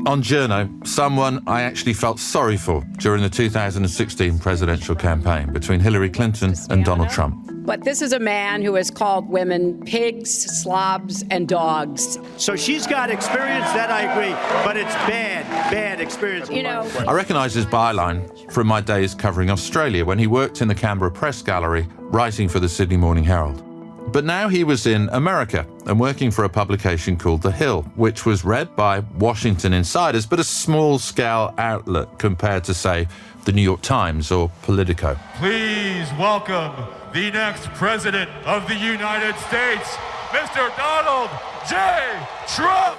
On Journo, someone I actually felt sorry for during the 2016 presidential campaign between Hillary Clinton and Donald Trump. But this is a man who has called women pigs, slobs, and dogs. So she's got experience, that I agree, but it's bad experience. You know, I recognise his byline from my days covering Australia when he worked in the Canberra Press Gallery, writing for the Sydney Morning Herald. But now he was in America and working for a publication called The Hill, which was read by Washington insiders, but a small-scale outlet compared to, say, the New York Times or Politico. Please welcome the next president of the United States, Mr. Donald J. Trump.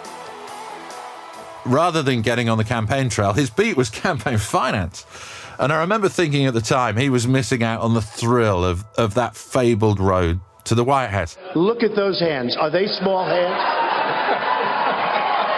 Rather than getting on the campaign trail, his beat was campaign finance. And I remember thinking at the time he was missing out on the thrill of that fabled road to the White House. Look at those hands. Are they small hands?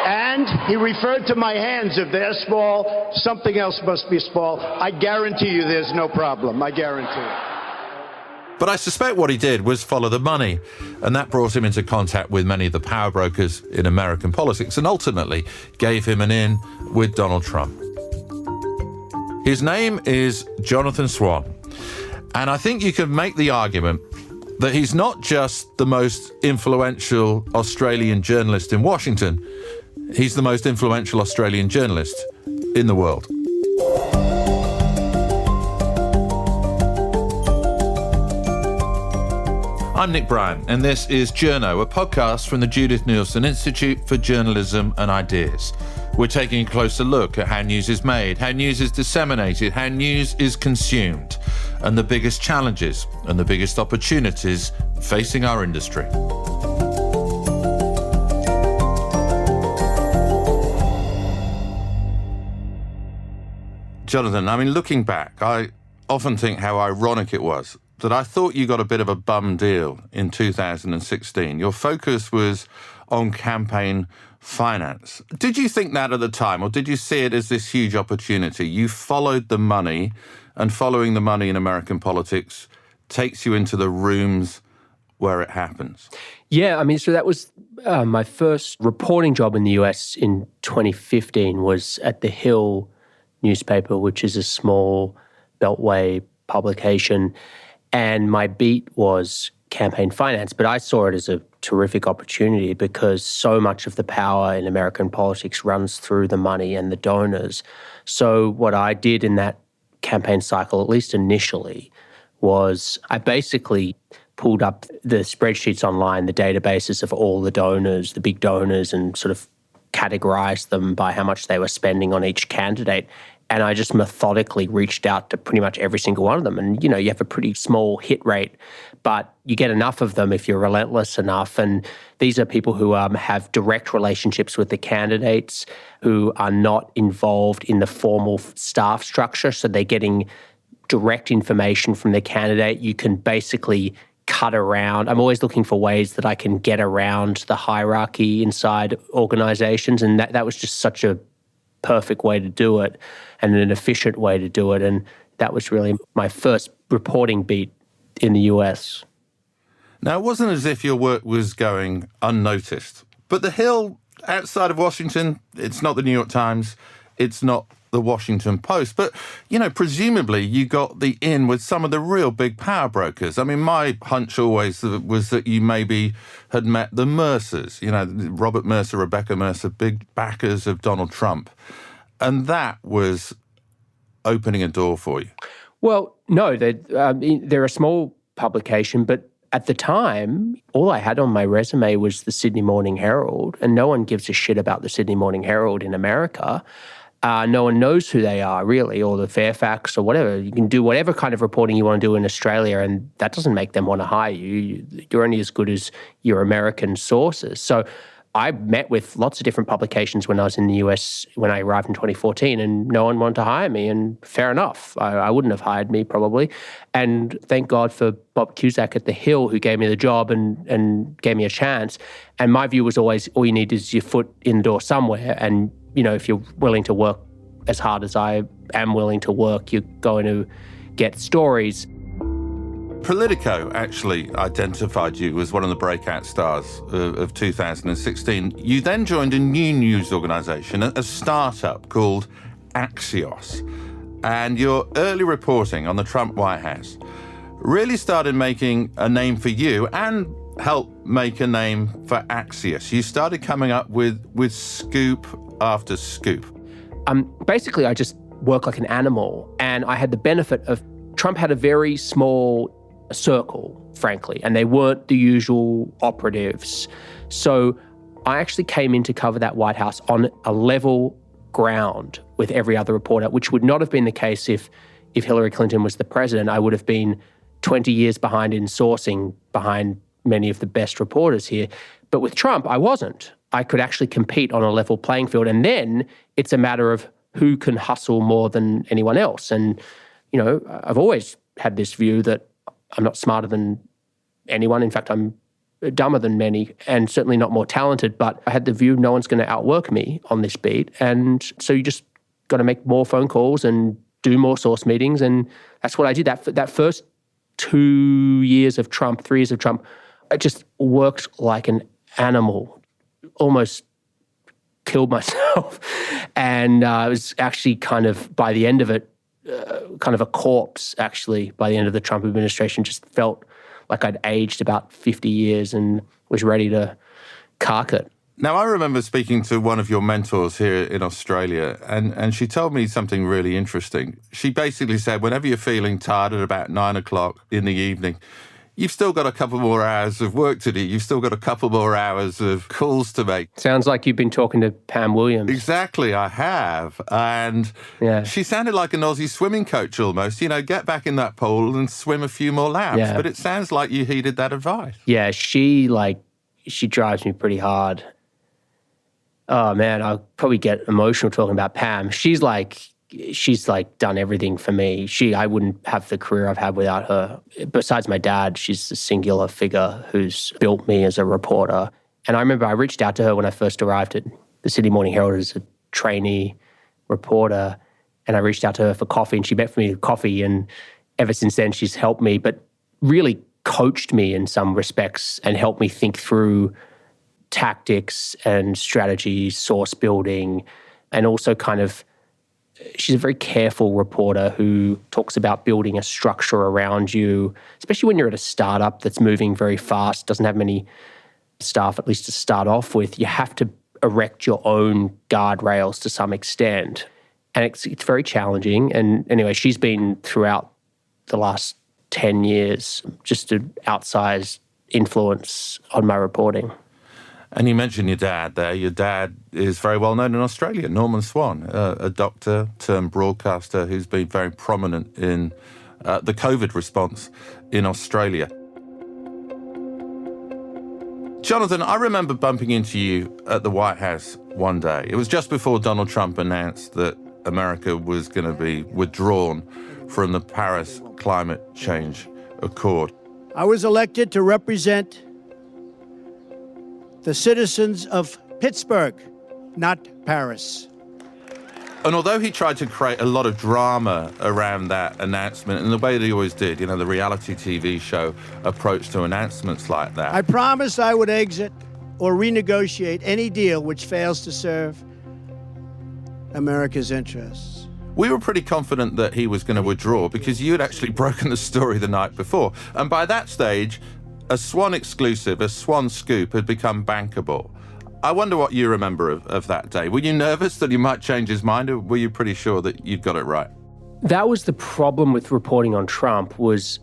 And he referred to my hands. If they're small, something else must be small. I guarantee you there's no problem. I guarantee it. But I suspect what he did was follow the money, and that brought him into contact with many of the power brokers in American politics and ultimately gave him an in with Donald Trump. His name is Jonathan Swan, and I think you can make the argument that he's not just the most influential Australian journalist in Washington, he's the most influential Australian journalist in the world. I'm Nick Bryan, and this is Journo, a podcast from the Judith Neilson Institute for Journalism and Ideas. We're taking a closer look at how news is made, how news is disseminated, how news is consumed, and the biggest challenges and the biggest opportunities facing our industry. Jonathan, I mean, looking back, I often think how ironic it was that I thought you got a bit of a bum deal in 2016. Your focus was on campaign finance. Did you think that at the time, or did you see it as this huge opportunity? You followed the money, and following the money in American politics takes you into the rooms where it happens. Yeah, I mean, so that was my first reporting job in the US in 2015 was at the Hill newspaper, which is a small Beltway publication. And my beat was campaign finance, but I saw it as a terrific opportunity because so much of the power in American politics runs through the money and the donors. So what I did in that campaign cycle, at least initially, was I basically pulled up the spreadsheets online, the databases of all the donors, the big donors, and sort of categorized them by how much they were spending on each candidate. And I just methodically reached out to pretty much every single one of them. And, you know, you have a pretty small hit rate, but you get enough of them if you're relentless enough. And these are people who have direct relationships with the candidates, who are not involved in the formal staff structure. So they're getting direct information from the candidate. You can basically cut around. I'm always looking for ways that I can get around the hierarchy inside organizations. And that was just such a perfect way to do it and an efficient way to do it. And that was really my first reporting beat in the US. Now, it wasn't as if your work was going unnoticed, but The Hill, outside of Washington, it's not the New York Times, it's not the Washington Post, but, you know, presumably you got the in with some of the real big power brokers. I mean, my hunch always was that you maybe had met the Mercers, you know, Robert Mercer, Rebecca Mercer, big backers of Donald Trump. And that was opening a door for you. Well, no, they're a small publication, but at the time, all I had on my resume was the Sydney Morning Herald, and no one gives a shit about the Sydney Morning Herald in America. No one knows who they are, really, or the Fairfax or whatever. You can do whatever kind of reporting you want to do in Australia, and that doesn't make them want to hire you. You're only as good as your American sources. So I met with lots of different publications when I was in the US when I arrived in 2014, and no one wanted to hire me, and fair enough. I wouldn't have hired me probably. And thank God for Bob Cusack at The Hill, who gave me the job and gave me a chance. And my view was always, all you need is your foot in the door somewhere, and you know, if you're willing to work as hard as I am willing to work, you're going to get stories. Politico actually identified you as one of the breakout stars of 2016. You then joined a new news organisation, a startup called Axios. And your early reporting on the Trump White House really started making a name for you and helped make a name for Axios. You started coming up with scoop after scoop. Basically, I just work like an animal, and I had the benefit of Trump had a very small circle, frankly, and they weren't the usual operatives. So I actually came in to cover that White House on a level ground with every other reporter, which would not have been the case if Hillary Clinton was the president. I would have been 20 years behind in sourcing, behind many of the best reporters here. But with Trump, I wasn't. I could actually compete on a level playing field. And then it's a matter of who can hustle more than anyone else. And, you know, I've always had this view that I'm not smarter than anyone. In fact, I'm dumber than many and certainly not more talented. But I had the view no one's going to outwork me on this beat. And so you just got to make more phone calls and do more source meetings. And that's what I did. That first 2 years of Trump, 3 years of Trump, I just worked like an animal, almost killed myself. And I was actually kind of, by the end of it, kind of a corpse, actually, by the end of the Trump administration. Just felt like I'd aged about 50 years and was ready to cark it. Now, I remember speaking to one of your mentors here in Australia, and she told me something really interesting. She basically said, whenever you're feeling tired at about 9 o'clock in the evening, you've still got a couple more hours of work to do. You've still got a couple more hours of calls to make. Sounds like you've been talking to Pam Williams. Exactly, I have. And she sounded like an Aussie swimming coach almost. You know, get back in that pool and swim a few more laps. Yeah. But it sounds like you heeded that advice. Yeah, she drives me pretty hard. Oh, man, I'll probably get emotional talking about Pam. She's done everything for me. I wouldn't have the career I've had without her. Besides my dad, she's a singular figure who's built me as a reporter. And I remember I reached out to her when I first arrived at the Sydney Morning Herald as a trainee reporter. And I reached out to her for coffee, and she met for me coffee. And ever since then, she's helped me, but really coached me in some respects and helped me think through tactics and strategy, source building, and also kind of, she's a very careful reporter who talks about building a structure around you, especially when you're at a startup that's moving very fast, doesn't have many staff, at least to start off with. You have to erect your own guardrails to some extent. And it's very challenging. And anyway, she's been throughout the last 10 years just an outsized influence on my reporting. And you mentioned your dad there. Your dad is very well known in Australia, Jonathan Swan, a doctor turned broadcaster who's been very prominent in the COVID response in Australia. Jonathan, I remember bumping into you at the White House one day. It was just before Donald Trump announced that America was going to be withdrawn from the Paris Climate Change Accord. I was elected to represent the citizens of Pittsburgh, not Paris. And although he tried to create a lot of drama around that announcement, in the way that he always did, you know, the reality TV show approach to announcements like that. I promised I would exit or renegotiate any deal which fails to serve America's interests. We were pretty confident that he was going to withdraw because you had actually broken the story the night before. And by that stage, a Swan exclusive, a Swan scoop had become bankable. I wonder what you remember of that day. Were you nervous that he might change his mind, or were you pretty sure that you'd got it right? That was the problem with reporting on Trump was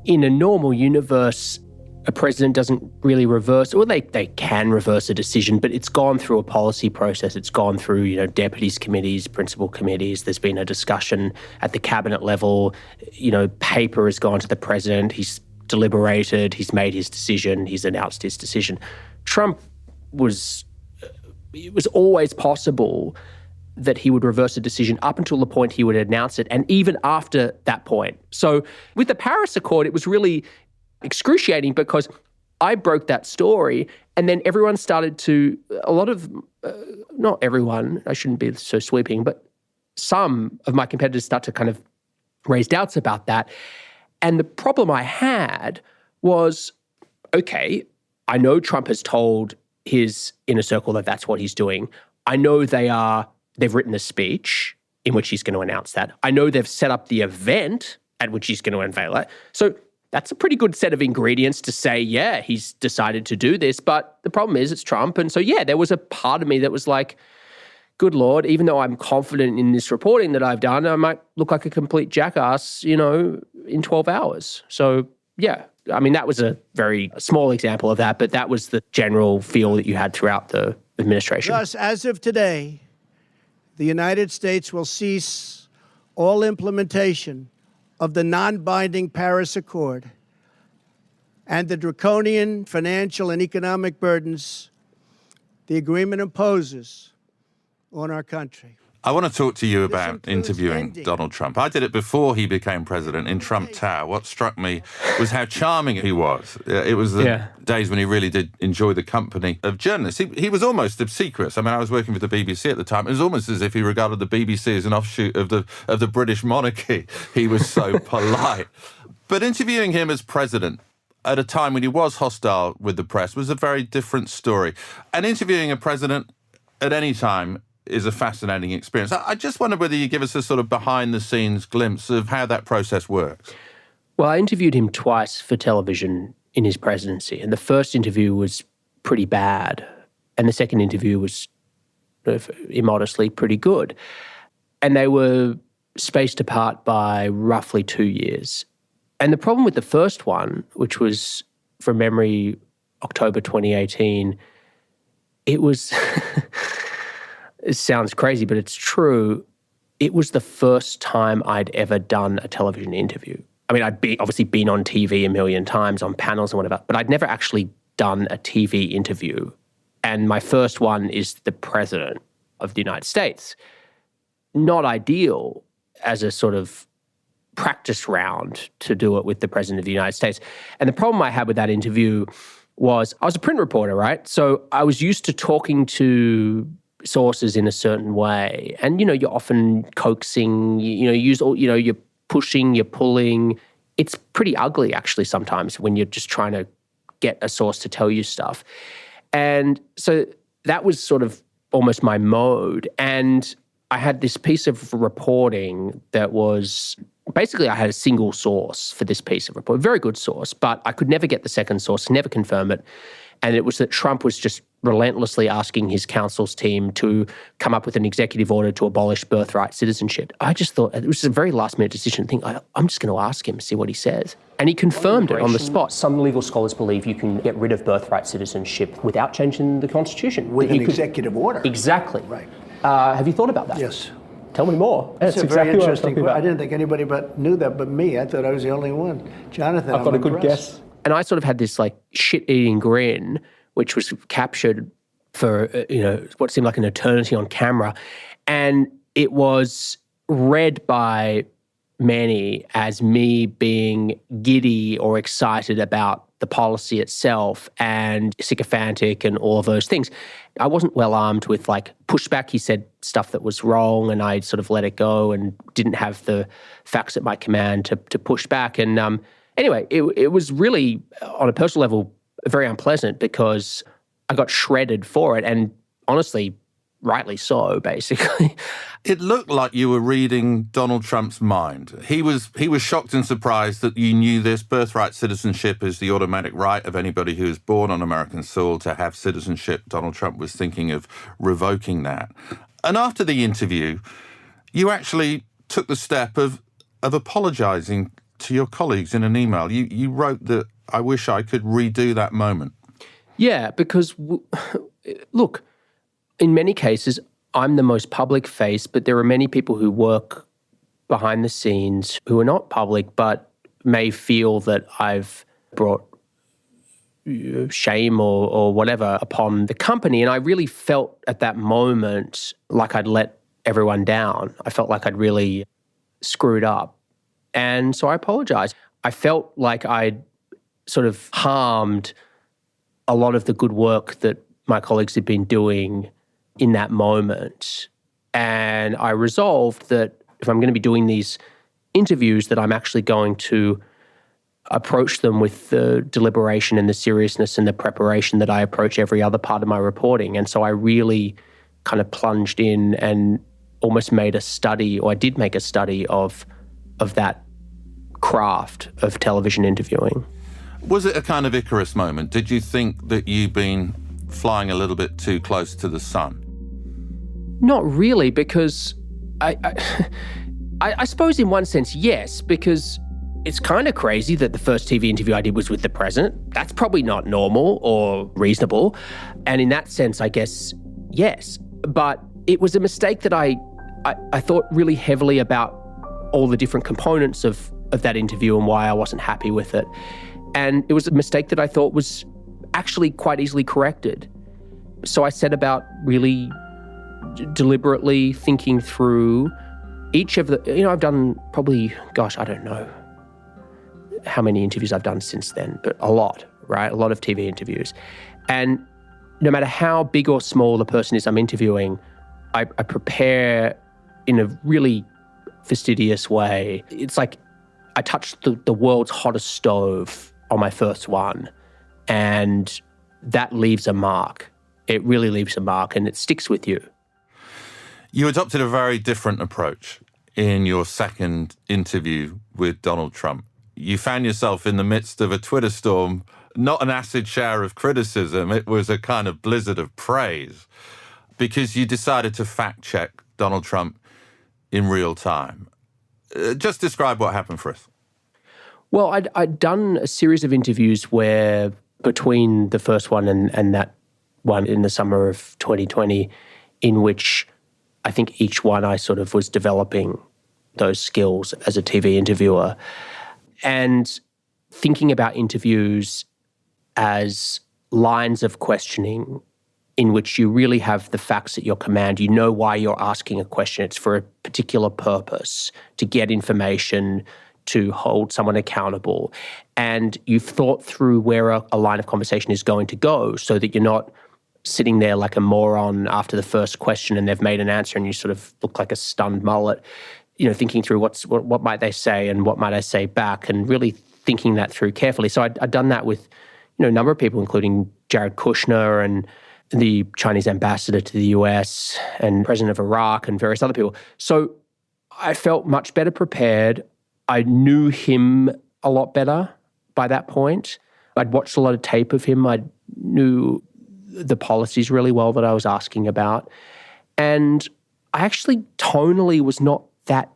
in a normal universe, a president doesn't really reverse, or they can reverse a decision, but it's gone through a policy process. It's gone through, you know, deputies committees, principal committees. There's been a discussion at the cabinet level. You know, paper has gone to the president. He's deliberated. He's made his decision. He's announced his decision. Trump it was always possible that he would reverse a decision up until the point he would announce it, and even after that point. So with the Paris Accord, it was really excruciating because I broke that story, and then everyone started to, not everyone, I shouldn't be so sweeping, but some of my competitors start to kind of raise doubts about that. And the problem I had was, okay, I know Trump has told his inner circle that that's what he's doing. I know they've written the speech in which he's going to announce that. I know they've set up the event at which he's going to unveil it. So that's a pretty good set of ingredients to say, yeah, he's decided to do this. But the problem is it's Trump. And so, yeah, there was a part of me that was like, good Lord, even though I'm confident in this reporting that I've done, I might look like a complete jackass, in 12 hours. So, yeah, I mean, that was a very small example of that, but that was the general feel that you had throughout the administration. Thus, as of today, the United States will cease all implementation of the non-binding Paris Accord and the draconian financial and economic burdens the agreement imposes on our country. I want to talk to you about interviewing Donald Trump. I did it before he became president in Trump Tower. What struck me was how charming he was. It was the days when he really did enjoy the company of journalists. He was almost obsequious. I mean, I was working with the BBC at the time. It was almost as if he regarded the BBC as an offshoot of the British monarchy. He was so polite. But interviewing him as president at a time when he was hostile with the press was a very different story. And interviewing a president at any time is a fascinating experience. I just wonder whether you give us a sort of behind-the-scenes glimpse of how that process works. Well, I interviewed him twice for television in his presidency, and the first interview was pretty bad, and the second interview was immodestly pretty good. And they were spaced apart by roughly 2 years. And the problem with the first one, which was, from memory, October 2018, it was... It sounds crazy, but it's true. It was the first time I'd ever done a television interview. I mean, I'd obviously been on TV a million times, on panels and whatever, but I'd never actually done a TV interview. And my first one is the president of the United States. Not ideal as a sort of practice round to do it with the president of the United States. And the problem I had with that interview was I was a print reporter, right? So I was used to talking to sources in a certain way. And, you're often coaxing, you're pushing, you're pulling. It's pretty ugly, actually, sometimes when you're just trying to get a source to tell you stuff. And so that was sort of almost my mode. And I had this piece of reporting that was, basically I had a single source for this piece of report, a very good source, but I could never get the second source, never confirm it. And it was that Trump was just relentlessly asking his counsel's team to come up with an executive order to abolish birthright citizenship. I just thought it was a very last-minute decision. I'm just going to ask him, see what he says. And he confirmed it on the spot. Some legal scholars believe you can get rid of birthright citizenship without changing the Constitution. With an executive order. Exactly. Right. Have you thought about that? Yes. Tell me more. That's exactly very interesting. I didn't think anybody knew that but me. I thought I was the only one. Jonathan, I've got a good guess. And I sort of had this shit-eating grin, which was captured for, what seemed like an eternity on camera. And it was read by many as me being giddy or excited about the policy itself and sycophantic and all of those things. I wasn't well armed with pushback. He said stuff that was wrong and I sort of let it go and didn't have the facts at my command to push back. And anyway, it was really, on a personal level, very unpleasant because I got shredded for it, and honestly, rightly so, basically. It looked like you were reading Donald Trump's mind. He was shocked and surprised that you knew this. Birthright citizenship is the automatic right of anybody who is born on American soil to have citizenship. Donald Trump was thinking of revoking that. And after the interview, you actually took the step of apologizing to your colleagues in an email. You wrote that, I wish I could redo that moment. Yeah, because, look, in many cases, I'm the most public face, but there are many people who work behind the scenes who are not public but may feel that I've brought shame or whatever upon the company. And I really felt at that moment like I'd let everyone down. I felt like I'd really screwed up. And so I apologized. I felt like I'd sort of harmed a lot of the good work that my colleagues had been doing in that moment. And I resolved that if I'm going to be doing these interviews, that I'm actually going to approach them with the deliberation and the seriousness and the preparation that I approach every other part of my reporting. And so I really kind of plunged in and almost made a study, or I did make a study of that craft of television interviewing. Was it a kind of Icarus moment? Did you think that you'd been flying a little bit too close to the sun? Not really, because I suppose in one sense, yes, because it's kind of crazy that the first TV interview I did was with the president. That's probably not normal or reasonable. And in that sense, I guess, yes. But it was a mistake that I thought really heavily about all the different components of that interview and why I wasn't happy with it. And it was a mistake that I thought was actually quite easily corrected. So I set about really deliberately thinking through each of the, I've done probably, I don't know how many interviews I've done since then, but a lot, right? A lot of TV interviews. And no matter how big or small the person is I'm interviewing, I prepare in a really fastidious way. It's like I touched the world's hottest stove on my first one, and that leaves a mark. It really leaves a mark, and it sticks with you. You adopted a very different approach in your second interview with Donald Trump. You found yourself in the midst of a Twitter storm, not an acid shower of criticism, it was a kind of blizzard of praise, because you decided to fact-check Donald Trump in real time. Just describe what happened for us. Well, I'd done a series of interviews where between the first one and that one in the summer of 2020, in which I think each one I sort of was developing those skills as a TV interviewer and thinking about interviews as lines of questioning in which you really have the facts at your command. You know why you're asking a question. It's for a particular purpose, to get information, to hold someone accountable. And you've thought through where a line of conversation is going to go so that you're not sitting there like a moron after the first question and they've made an answer and you sort of look like a stunned mullet, thinking through what might they say and what might I say back, and really thinking that through carefully. So I'd done that with, a number of people, including Jared Kushner and the Chinese ambassador to the US and president of Iraq and various other people. So I felt much better prepared. I knew him a lot better by that point. I'd watched a lot of tape of him. I knew the policies really well that I was asking about. And I actually tonally was not that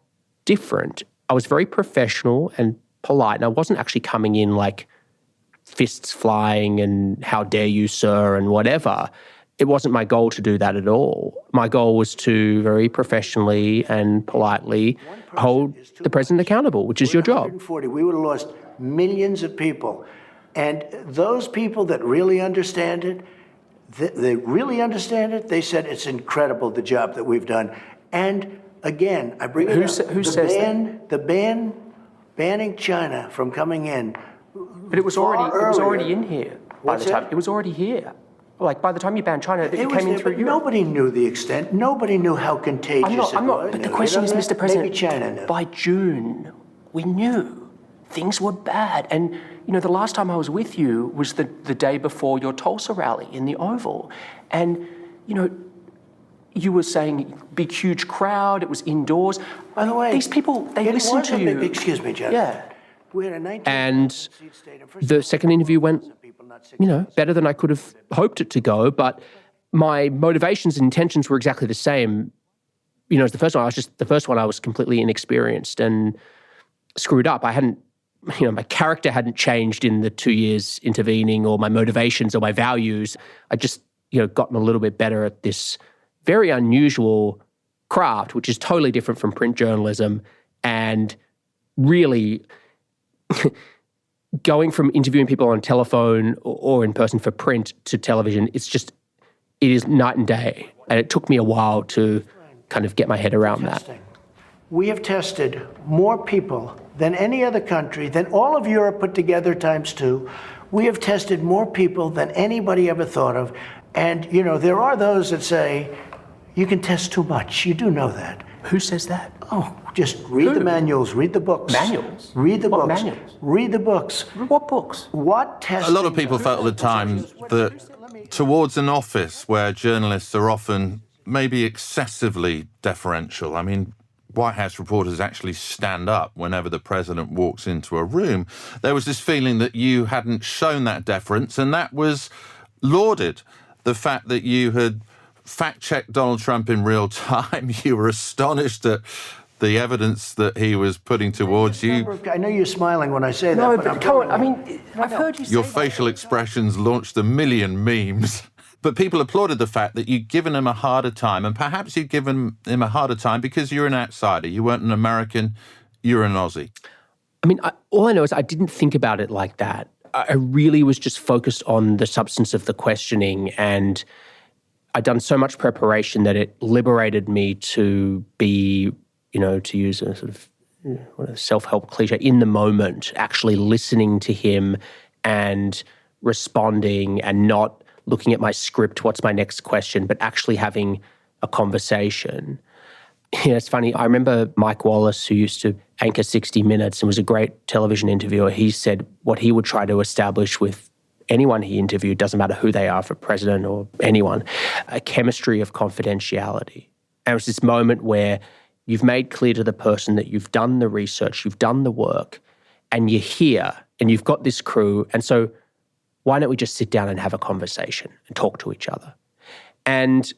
different. I was very professional and polite, and I wasn't actually coming in like fists flying and how dare you, sir, and whatever. It wasn't my goal to do that at all. My goal was to very professionally and politely hold the president accountable, which is your job. 140, we would have lost millions of people. And those people that really understand it, they said it's incredible the job that we've done. And again, I bring it up. Who says that? The banning China from coming in. But it was already in here by the time. It was already here. Like by the time you banned China, it came in through Europe. Nobody knew the extent. Nobody knew how contagious it was. But the question is, Mr. President, maybe China knew. By June, we knew things were bad. And the last time I was with you was the day before your Tulsa rally in the Oval, and you were saying big, huge crowd. It was indoors. By the way, these people, they listen to you. Excuse me, Jonathan. Yeah. We had a And the second interview went, better than I could have hoped it to go. But my motivations and intentions were exactly the same. As the first one. I was completely inexperienced and screwed up. I hadn't, my character hadn't changed in the 2 years intervening, or my motivations or my values. I just, gotten a little bit better at this very unusual craft, which is totally different from print journalism, and really going from interviewing people on telephone or in person for print to television, it is night and day. And it took me a while to kind of get my head around that. We have tested more people than any other country, than all of Europe put together times two. We have tested more people than anybody ever thought of. And, there are those that say, You can test too much. You do know that. Who says that? Oh, just read the manuals, read the books. Manuals? Read the What books. manuals? Read the books. What books? What test? A lot of people felt at the time that towards an office where journalists are often maybe excessively deferential. I mean, White House reporters actually stand up whenever the president walks into a room. There was this feeling that you hadn't shown that deference, and that was lauded. The fact that you had fact-checked Donald Trump in real time, you were astonished at the evidence that he was putting towards you. I know you're smiling when I say that. No, but but come on, I mean, I've heard you say Your that. facial expressions launched a million memes. But people applauded the fact that you'd given him a harder time, and perhaps you'd given him a harder time because you're an outsider. You weren't an American, you're an Aussie. I mean, all I know is I didn't think about it like that. I really was just focused on the substance of the questioning, and I'd done so much preparation that it liberated me to be, to use a sort of self-help cliche, in the moment, actually listening to him and responding and not looking at my script, what's my next question, but actually having a conversation. It's funny, I remember Mike Wallace, who used to anchor 60 Minutes and was a great television interviewer, he said what he would try to establish with anyone he interviewed, doesn't matter who they are, for president or anyone, a chemistry of confidentiality. And it was this moment where you've made clear to the person that you've done the research, you've done the work, and you're here, and you've got this crew, and so why don't we just sit down and have a conversation and talk to each other? And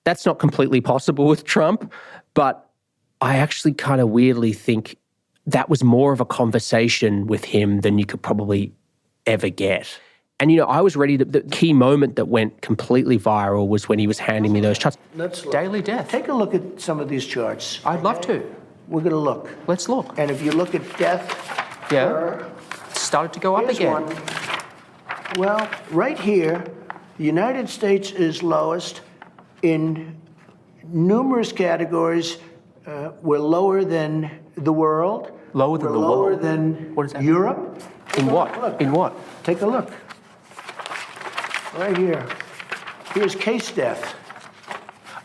that's not completely possible with Trump, but I actually kind of weirdly think that was more of a conversation with him than you could probably ever get. And, I was ready to, the key moment that went completely viral was when he was handing me those charts. Let's look. Daily death. Take a look at some of these charts. I'd love to. We're going to look. Let's look. And if you look at death, It started to go up here's again. one. Well, right here, the United States is lowest in numerous categories. We're lower than the world. Lower than We're the lower world? than What does that mean? Europe. In what? Look. In what? Take a look. Right here. Here's case death.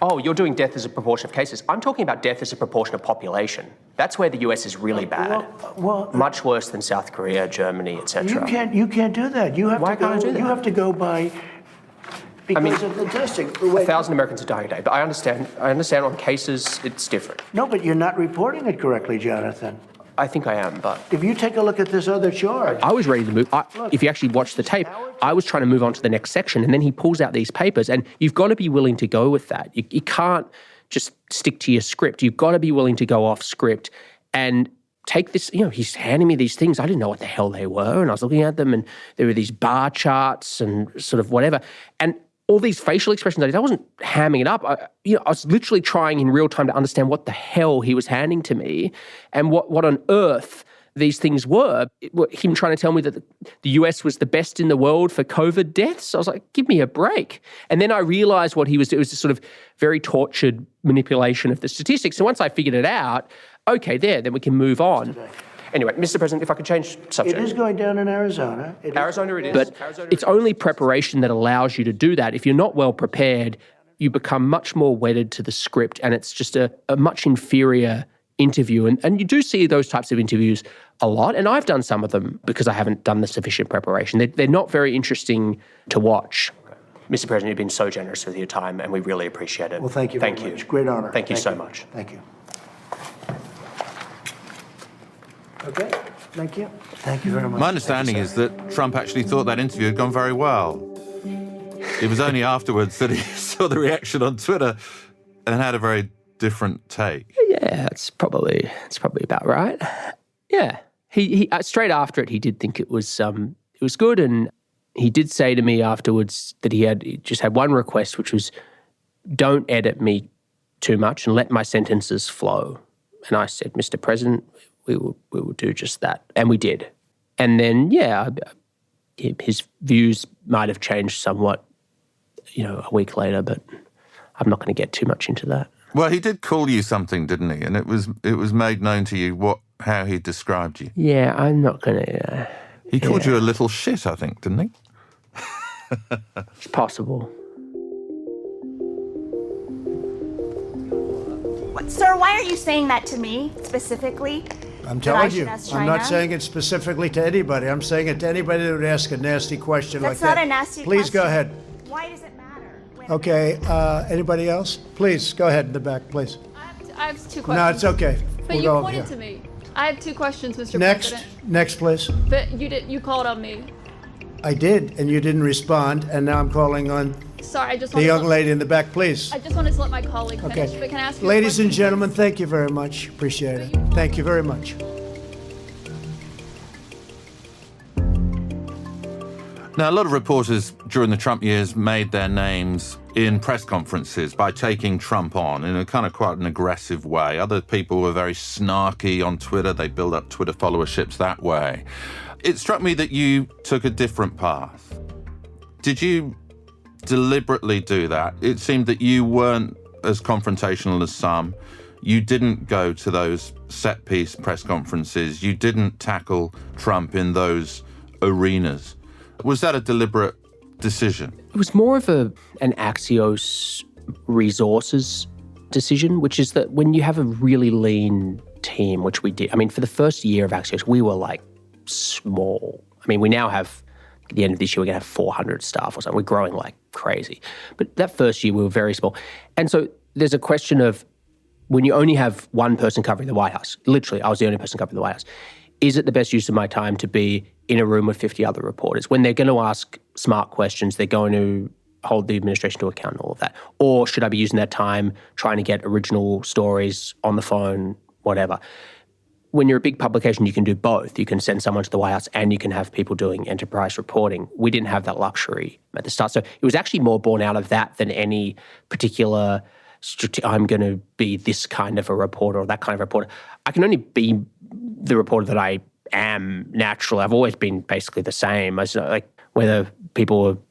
Oh, you're doing death as a proportion of cases. I'm talking about death as a proportion of population. That's where the US is really bad. Well, Much worse than South Korea, Germany, etc. you can't do that. You have Why to go. can't I do that? You have to go by because of the testing. 1,000 Americans are dying a day. But I understand on cases it's different. No, but you're not reporting it correctly, Jonathan. I think I am, but If you take a look at this other chart, I was ready to move. If you actually watch the tape, I was trying to move on to the next section, and then he pulls out these papers, and you've got to be willing to go with that. You can't just stick to your script. You've got to be willing to go off script and take this. He's handing me these things. I didn't know what the hell they were, and I was looking at them, and there were these bar charts and sort of whatever, and all these facial expressions I did. I wasn't hamming it up. I was literally trying in real time to understand what the hell he was handing to me and what on earth these things were. Him trying to tell me that the US was the best in the world for COVID deaths. I was like, give me a break. And then I realized what he was doing. It was this sort of very tortured manipulation of the statistics. So once I figured it out, okay, then we can move on. Anyway, Mr. President, if I could change subject. it is going down in Arizona. Arizona it is. But it's only preparation that allows you to do that. If you're not well prepared, you become much more wedded to the script, and it's just a much inferior interview. And you do see those types of interviews a lot, and I've done some of them because I haven't done the sufficient preparation. They're not very interesting to watch. Mr. President, you've been so generous with your time, and we really appreciate it. Well, thank you very much. Great honor. Thank you so much. Thank you. Okay, thank you. Thank you very much. My understanding is that Trump actually thought that interview had gone very well. It was only afterwards that he saw the reaction on Twitter and had a very different take. Yeah, it's probably about right. Yeah, he straight after it, he did think it was good, and he did say to me afterwards that he just had one request, which was, don't edit me too much and let my sentences flow. And I said, Mr. President, we will do just that, and we did. And then, his views might have changed somewhat, a week later, but I'm not going to get too much into that. Well, he did call you something, didn't he? And it was made known to you how he described you. Yeah, I'm not going to... He called you a little shit, I think, didn't he? It's possible. Sir, why are you saying that to me specifically? I'm telling you, I'm not saying it specifically to anybody. I'm saying it to anybody that would ask a nasty question like that. That's not a nasty question. Please go ahead. Why does it matter? Okay, anybody else? Please, go ahead in the back, please. I have two questions. No, it's okay. But We'll you go pointed here. to me. I have two questions, Mr. Next, President. next, please. But you called on me. I did, and you didn't respond, and now I'm calling on Sorry, I just the wanted young to, lady in the back, please. I just wanted to let my colleague finish. Okay. But can I ask you a Ladies and question, gentlemen, please? thank you very much. Appreciate it. Thank you very much. Now, a lot of reporters during the Trump years made their names in press conferences by taking Trump on in a kind of quite an aggressive way. Other people were very snarky on Twitter. They build up Twitter followerships that way. It struck me that you took a different path. Did you deliberately do that? It seemed that you weren't as confrontational as some. You didn't go to those set-piece press conferences. You didn't tackle Trump in those arenas. Was that a deliberate decision? It was more of an Axios resources decision, which is that when you have a really lean team, which we did, I mean, for the first year of Axios, we were like small. I mean, we now have, at the end of this year, we're going to have 400 staff or something. We're growing like crazy. But that first year, we were very small. And so there's a question of when you only have one person covering the White House, literally, I was the only person covering the White House, is it the best use of my time to be in a room with 50 other reporters? When they're going to ask smart questions, they're going to hold the administration to account and all of that. Or should I be using that time trying to get original stories on the phone, whatever? When you're a big publication, you can do both. You can send someone to the White House and you can have people doing enterprise reporting. We didn't have that luxury at the start. So it was actually more born out of that than any particular, I'm going to be this kind of a reporter or that kind of reporter. I can only be the reporter that I am naturally. I've always been basically the same. Like whether people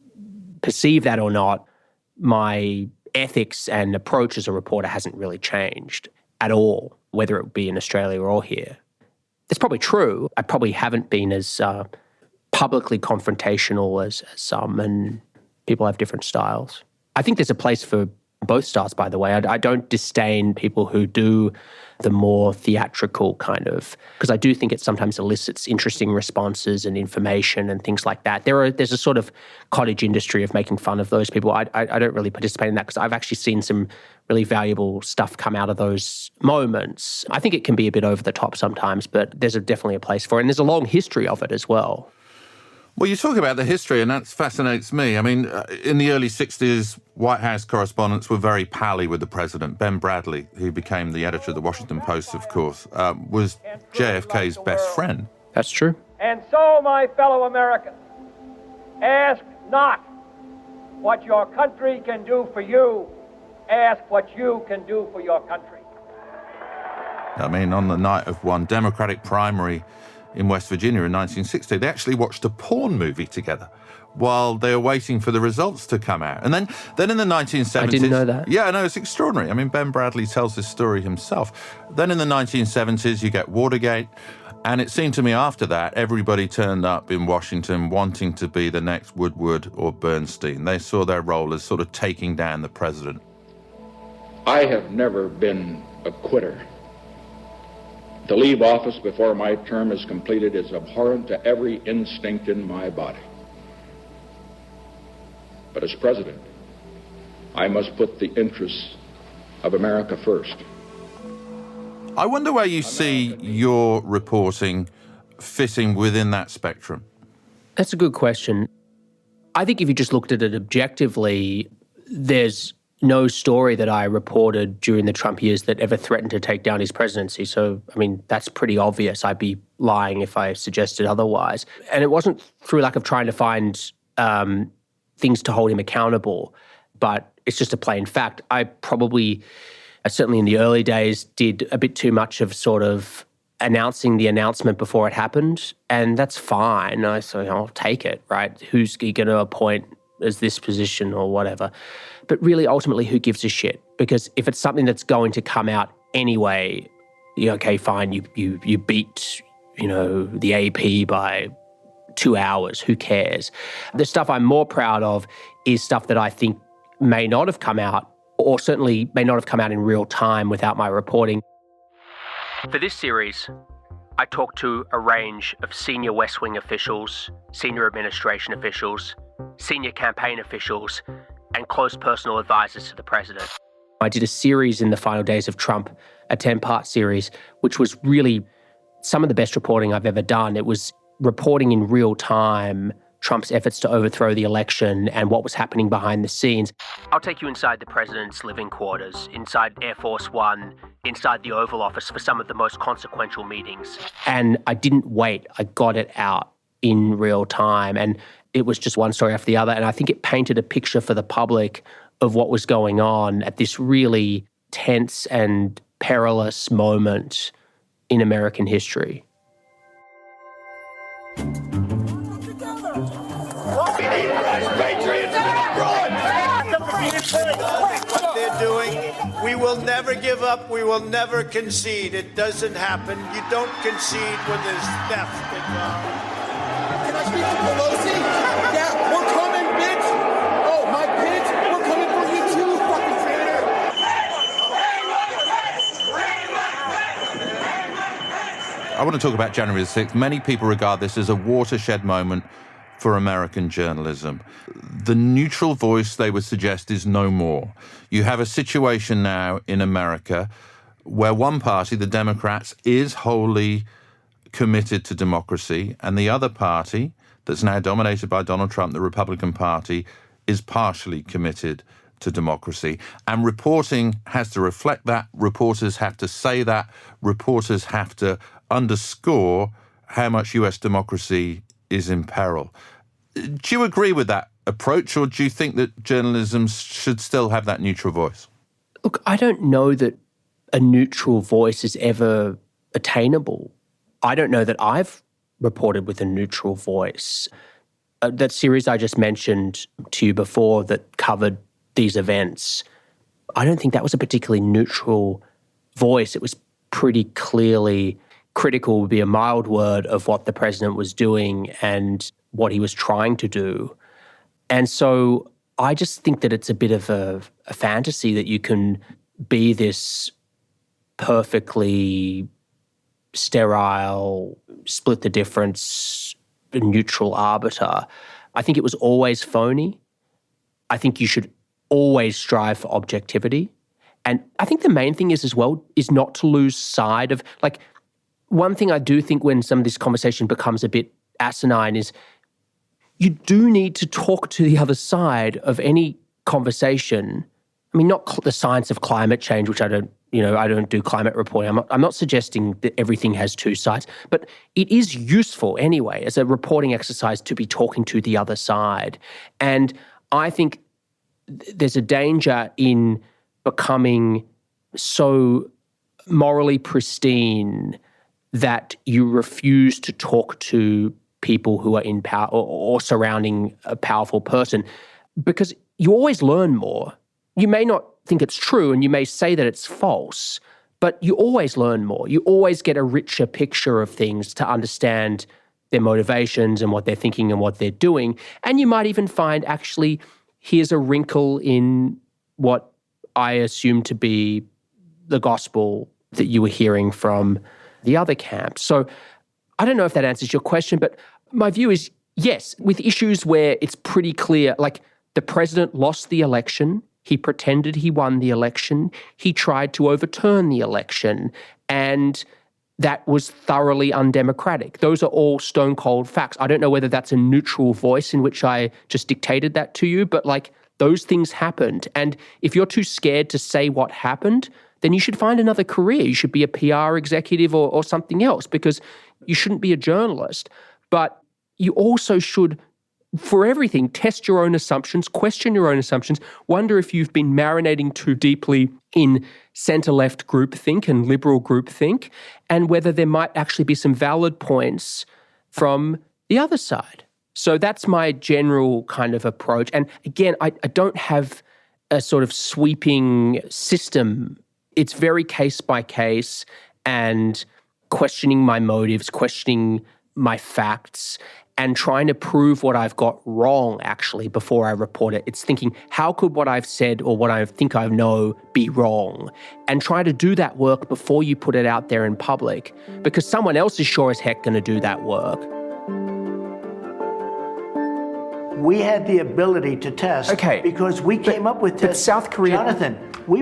perceive that or not, my ethics and approach as a reporter hasn't really changed at all, whether it be in Australia or here. It's probably true. I probably haven't been as publicly confrontational as some, and people have different styles. I think there's a place for both styles, by the way. I don't disdain people who do the more theatrical kind of, because I do think it sometimes elicits interesting responses and information and things like that. There's a sort of cottage industry of making fun of those people. I don't really participate in that because I've actually seen some really valuable stuff come out of those moments. I think it can be a bit over the top sometimes, but there's definitely a place for it. And there's a long history of it as well. Well, you talk about the history, and that fascinates me. I mean, in the early 60s, White House correspondents were very pally with the president. Ben Bradley, who became the editor of the Washington Post, of course, was JFK's best friend. That's true. And so, my fellow Americans, ask not what your country can do for you, ask what you can do for your country. I mean, on the night of one Democratic primary in West Virginia in 1960, they actually watched a porn movie together while they were waiting for the results to come out. And then in the 1970s... I didn't know that. Yeah, no, it's extraordinary. I mean, Ben Bradley tells this story himself. Then in the 1970s, you get Watergate, and it seemed to me after that, everybody turned up in Washington wanting to be the next Woodward or Bernstein. They saw their role as sort of taking down the president. I have never been a quitter. To leave office before my term is completed is abhorrent to every instinct in my body. But as president, I must put the interests of America first. I wonder where you see your reporting fitting within that spectrum. That's a good question. I think if you just looked at it objectively, there's no story that I reported during the Trump years that ever threatened to take down his presidency. So, I mean, that's pretty obvious. I'd be lying if I suggested otherwise. And it wasn't through lack of trying to find things to hold him accountable, but it's just a plain fact. I probably, certainly in the early days, did a bit too much of sort of announcing the announcement before it happened, and that's fine. So I'll take it, right? Who's he going to appoint as this position or whatever? But really, ultimately, who gives a shit? Because if it's something that's going to come out anyway, okay, fine, you beat, the AP by 2 hours, who cares? The stuff I'm more proud of is stuff that I think may not have come out or certainly may not have come out in real time without my reporting. For this series, I talked to a range of senior West Wing officials, senior administration officials, senior campaign officials, and close personal advisors to the president. I did a series in the final days of Trump, a 10-part series, which was really some of the best reporting I've ever done. It was reporting in real time Trump's efforts to overthrow the election and what was happening behind the scenes. I'll take you inside the president's living quarters, inside Air Force One, inside the Oval Office for some of the most consequential meetings. And I didn't wait. I got it out in real time. And it was just one story after the other. And I think it painted a picture for the public of what was going on at this really tense and perilous moment in American history. What they're doing, we will never give up, we will never concede. It doesn't happen. You don't concede when there's theft involved. Can I speak to Pelosi? Yeah, we're coming, bitch! Oh, my bitch, we're coming for you too, fucking traitor! I want to talk about January the 6th. Many people regard this as a watershed moment for American journalism. The neutral voice, they would suggest, is no more. You have a situation now in America where one party, the Democrats, is wholly committed to democracy, and the other party, that's now dominated by Donald Trump, the Republican Party, is partially committed to democracy. And reporting has to reflect that. Reporters have to say that. Reporters have to underscore how much US democracy is in peril. Do you agree with that approach, or do you think that journalism should still have that neutral voice? Look, I don't know that a neutral voice is ever attainable. I don't know that I've reported with a neutral voice. That series I just mentioned to you before that covered these events, I don't think that was a particularly neutral voice. It was pretty clearly critical, would be a mild word, of what the president was doing and what he was trying to do. And so I just think that it's a bit of a fantasy that you can be this perfectly sterile, split the difference, neutral arbiter. I think it was always phony. I think you should always strive for objectivity. And I think the main thing is as well is not to lose sight of, like, one thing I do think when some of this conversation becomes a bit asinine is you do need to talk to the other side of any conversation. I mean, not the science of climate change, which I don't do climate reporting. I'm not suggesting that everything has two sides, but it is useful anyway as a reporting exercise to be talking to the other side. And I think there's a danger in becoming so morally pristine that you refuse to talk to people who are in power or surrounding a powerful person, because you always learn more. You may not think it's true and you may say that it's false, but you always learn more. You always get a richer picture of things to understand their motivations and what they're thinking and what they're doing. And you might even find, actually, here's a wrinkle in what I assume to be the gospel that you were hearing from the other camp. So I don't know if that answers your question, but my view is yes, with issues where it's pretty clear, like the president lost the election, he pretended he won the election, he tried to overturn the election, and that was thoroughly undemocratic. Those are all stone cold facts. I don't know whether that's a neutral voice in which I just dictated that to you, but like those things happened. And if you're too scared to say what happened, then you should find another career. You should be a PR executive or something else, because you shouldn't be a journalist. But you also should, for everything, test your own assumptions, question your own assumptions, wonder if you've been marinating too deeply in centre-left groupthink and liberal groupthink, and whether there might actually be some valid points from the other side. So that's my general kind of approach. And again, I don't have a sort of sweeping system. It's very case by case and questioning my motives, questioning my facts. and trying to prove what I've got wrong, actually, before I report it. It's thinking, how could what I've said or what I think I know be wrong? And try to do that work before you put it out there in public, because someone else is sure as heck going to do that work. We had the ability to test because we came up with tests. South Korea... Jonathan, we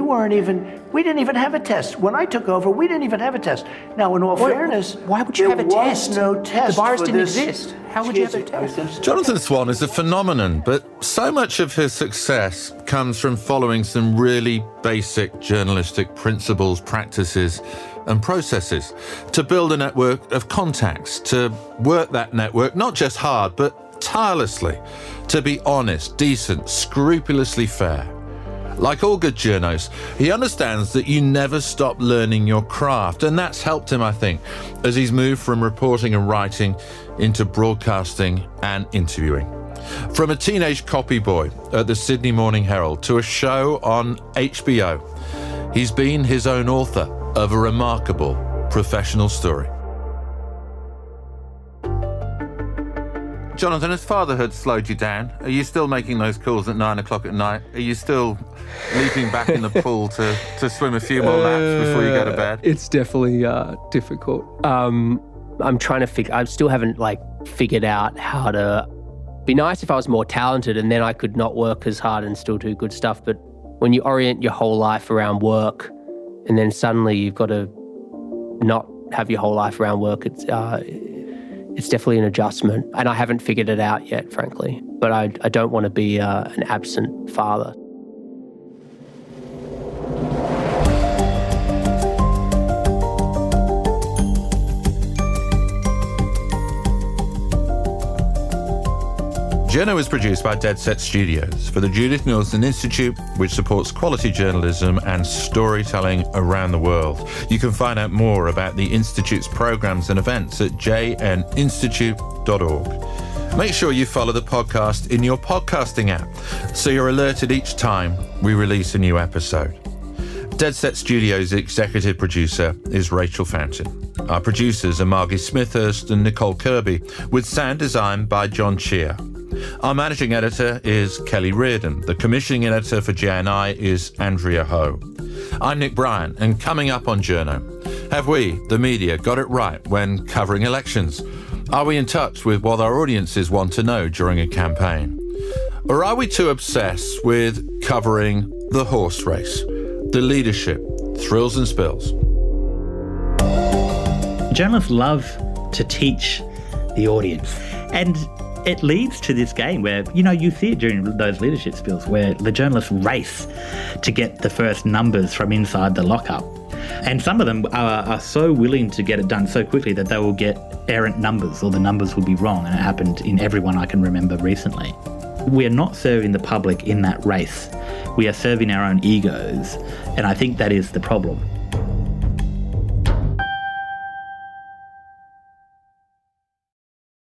didn't even have a test. When I took over, we didn't even have a test. Now, in all fairness, why would you have a test? There was no test. The virus for didn't this. exist. How would you have a test? Jonathan Swan is a phenomenon, but so much of his success comes from following some really basic journalistic principles, practices, and processes to build a network of contacts, to work that network not just hard, but tirelessly, to be honest, decent, scrupulously fair. Like all good journos, he understands that you never stop learning your craft, and that's helped him, I think, as he's moved from reporting and writing into broadcasting and interviewing. From a teenage copy boy at the Sydney Morning Herald to a show on HBO, he's been his own author of a remarkable professional story. Jonathan, has fatherhood slowed you down? Are you still making those calls at 9 o'clock at night? Are you still leaping back in the pool to swim a few more laps before you go to bed? It's definitely difficult. I'm trying to I still haven't figured out how to... Be nice if I was more talented and then I could not work as hard and still do good stuff. But when you orient your whole life around work and then suddenly you've got to not have your whole life around work, it's definitely an adjustment, and I haven't figured it out yet, frankly. But I don't want to be an absent father. Journo is produced by Dead Set Studios for the Judith Neilson Institute, which supports quality journalism and storytelling around the world. You can find out more about the Institute's programs and events at jninstitute.org. Make sure you follow the podcast in your podcasting app so you're alerted each time we release a new episode. Dead Set Studios' executive producer is Rachel Fountain. Our producers are Margie Smithhurst and Nicole Kirby, with sound design by John Cheer. Our managing editor is Kelly Reardon. The commissioning editor for JNI is Andrea Ho. I'm Nick Bryan, and coming up on Journo, have we, the media, got it right when covering elections? Are we in touch with what our audiences want to know during a campaign? Or are we too obsessed with covering the horse race, the leadership, thrills and spills? Journalists love to teach the audience, and it leads to this game where, you see it during those leadership spills where the journalists race to get the first numbers from inside the lockup. And some of them are so willing to get it done so quickly that they will get errant numbers, or the numbers will be wrong. And it happened in everyone I can remember recently. We are not serving the public in that race. We are serving our own egos. And I think that is the problem.